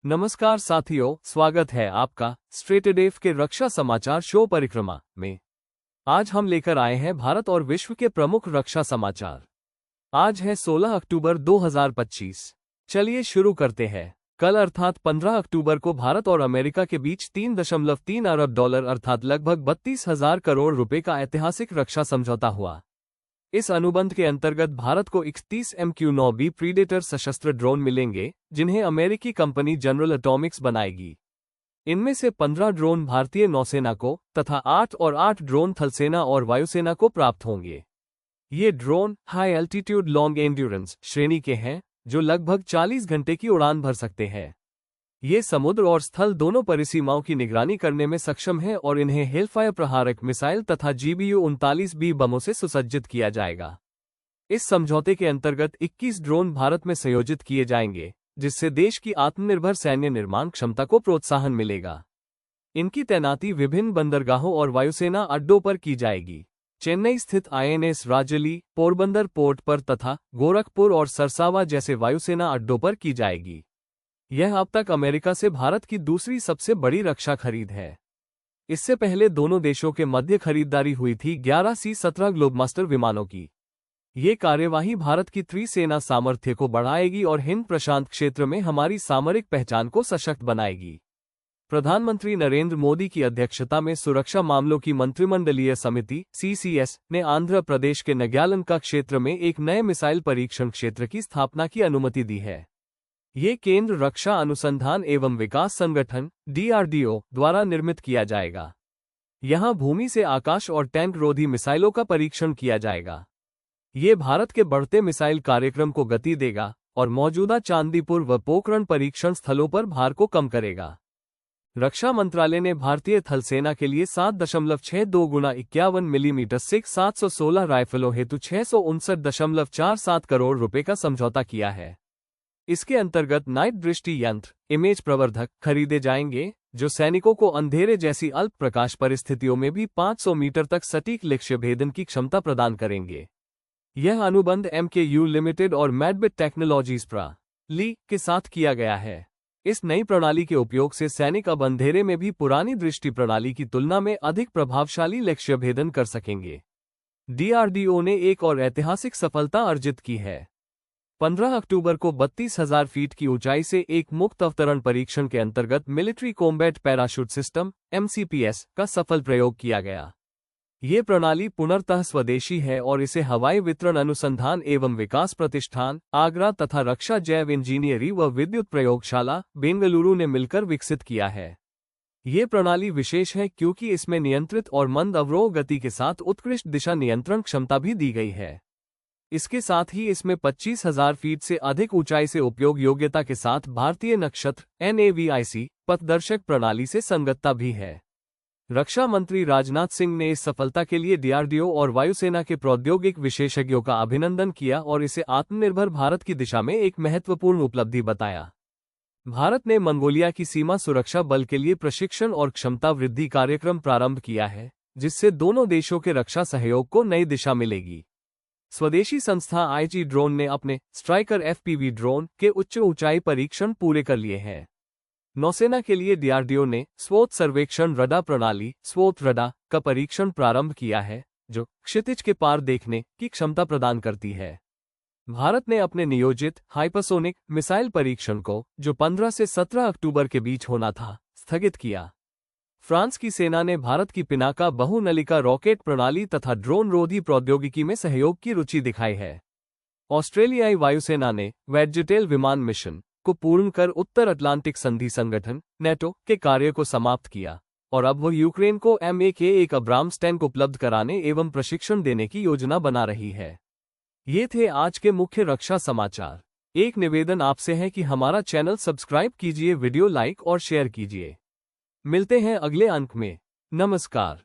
नमस्कार साथियों, स्वागत है आपका स्ट्रेटेडेव के रक्षा समाचार शो परिक्रमा में। आज हम लेकर आए हैं भारत और विश्व के प्रमुख रक्षा समाचार। आज है 16 अक्टूबर 2025। चलिए शुरू करते हैं। कल अर्थात 15 अक्टूबर को भारत और अमेरिका के बीच 3.3 अरब डॉलर अर्थात लगभग 32,000 करोड़ रुपए का ऐतिहासिक रक्षा समझौता हुआ। इस अनुबंध के अंतर्गत भारत को 31 MQ-9B प्रीडेटर सशस्त्र ड्रोन मिलेंगे, जिन्हें अमेरिकी कंपनी जनरल एटॉमिक्स बनाएगी। इनमें से 15 ड्रोन भारतीय नौसेना को तथा 8 ड्रोन थलसेना और वायुसेना को प्राप्त होंगे। ये drone high altitude long endurance श्रेणी के हैं, जो लगभग 40 घंटे की उड़ान भर सकते हैं। ये समुद्र और स्थल दोनों परिसीमाओं की निगरानी करने में सक्षम है और इन्हें हेलफायर प्रहारक मिसाइल तथा GBU-39B बमों से सुसज्जित किया जाएगा। इस समझौते के अंतर्गत 21 ड्रोन भारत में संयोजित किए जाएंगे, जिससे देश की आत्मनिर्भर सैन्य निर्माण क्षमता को प्रोत्साहन मिलेगा। इनकी तैनाती विभिन्न बंदरगाहों और वायुसेना अड्डों पर की जाएगी। चेन्नई स्थित INS राजौरी, पोरबंदर पोर्ट पर तथा गोरखपुर और सरसावा जैसे वायुसेना अड्डों पर की जाएगी। यह अब तक अमेरिका से भारत की दूसरी सबसे बड़ी रक्षा खरीद है। इससे पहले दोनों देशों के मध्य खरीदारी हुई थी 11 C-17 ग्लोबमास्टर विमानों की। ये कार्यवाही भारत की त्रिसेना सामर्थ्य को बढ़ाएगी और हिंद प्रशांत क्षेत्र में हमारी सामरिक पहचान को सशक्त बनाएगी। प्रधानमंत्री नरेंद्र मोदी की अध्यक्षता में सुरक्षा मामलों की मंत्रिमंडलीय समिति CCS ने आंध्र प्रदेश के नग्यालंका क्षेत्र में एक नए मिसाइल परीक्षण क्षेत्र की स्थापना की अनुमति दी है। ये केंद्र रक्षा अनुसंधान एवं विकास संगठन DRDO द्वारा निर्मित किया जाएगा। यहां भूमि से आकाश और टैंक रोधी मिसाइलों का परीक्षण किया जाएगा। ये भारत के बढ़ते मिसाइल कार्यक्रम को गति देगा और मौजूदा चांदीपुर व पोखरण परीक्षण स्थलों पर भार को कम करेगा। रक्षा मंत्रालय ने भारतीय थलसेना के लिए 7.62 गुना 51 मिलीमीटर SIG 716 राइफलों हेतु 659.47 करोड़ रुपए का समझौता किया है। इसके अंतर्गत नाइट दृष्टि यंत्र इमेज प्रवर्धक खरीदे जाएंगे, जो सैनिकों को अंधेरे जैसी अल्प प्रकाश परिस्थितियों में भी 500 मीटर तक सटीक लक्ष्य भेदन की क्षमता प्रदान करेंगे। यह अनुबंध MKU लिमिटेड और मैडबिट टेक्नोलॉजीज प्रा.ली के साथ किया गया है। इस नई प्रणाली के उपयोग से सैनिक अब अंधेरे में भी पुरानी दृष्टि प्रणाली की तुलना में अधिक प्रभावशाली लक्ष्य भेदन कर सकेंगे। DRDO ने एक और ऐतिहासिक सफलता अर्जित की है। 15 अक्टूबर को 32,000 फीट की ऊंचाई से एक मुक्त अवतरण परीक्षण के अंतर्गत military combat parachute system MCPS का सफल प्रयोग किया गया। ये प्रणाली पुनर्तः स्वदेशी है और इसे हवाई वितरण अनुसंधान एवं विकास प्रतिष्ठान आगरा तथा रक्षा जैव इंजीनियरिंग व विद्युत प्रयोगशाला बेंगलुरु ने मिलकर विकसित किया है। ये प्रणाली विशेष है क्योंकि इसमें नियंत्रित और मंद अवरोह गति के साथ उत्कृष्ट दिशा नियंत्रण क्षमता भी दी गई है। इसके साथ ही इसमें 25,000 फीट से अधिक ऊंचाई से उपयोग योग्यता के साथ भारतीय नक्षत्र NAVIC पथदर्शक प्रणाली से संगतता भी है। रक्षा मंत्री राजनाथ सिंह ने इस सफलता के लिए DRDO और वायुसेना के प्रौद्योगिक विशेषज्ञों का अभिनंदन किया और इसे आत्मनिर्भर भारत की दिशा में एक महत्वपूर्ण उपलब्धि बताया। भारत ने मंगोलिया की सीमा सुरक्षा बल के लिए प्रशिक्षण और क्षमता वृद्धि कार्यक्रम प्रारंभ किया है, जिससे दोनों देशों के रक्षा सहयोग को नई दिशा मिलेगी। स्वदेशी संस्था IG ड्रोन ने अपने स्ट्राइकर FPV ड्रोन के उच्च ऊंचाई परीक्षण पूरे कर लिए हैं। नौसेना के लिए DRDO ने स्वोत सर्वेक्षण रडार प्रणाली स्वोत रडार का परीक्षण प्रारंभ किया है, जो क्षितिज के पार देखने की क्षमता प्रदान करती है। भारत ने अपने नियोजित हाइपरसोनिक मिसाइल परीक्षण को, जो 15 से 17 अक्टूबर के बीच होना था, स्थगित किया। फ्रांस की सेना ने भारत की पिनाका बहुनलिका रॉकेट प्रणाली तथा ड्रोन रोधी प्रौद्योगिकी में सहयोग की रुचि दिखाई है। ऑस्ट्रेलियाई वायुसेना ने वेडजिटेल विमान मिशन को पूर्ण कर उत्तर अटलांटिक संधि संगठन NATO के कार्य को समाप्त किया और अब वो यूक्रेन को MAK-1 अब्राम्स टैंक उपलब्ध कराने एवं प्रशिक्षण देने की योजना बना रही है। ये थे आज के मुख्य रक्षा समाचार। एक निवेदन आपसे है कि हमारा चैनल सब्सक्राइब कीजिए, वीडियो लाइक और शेयर कीजिए। मिलते हैं अगले अंक में। नमस्कार।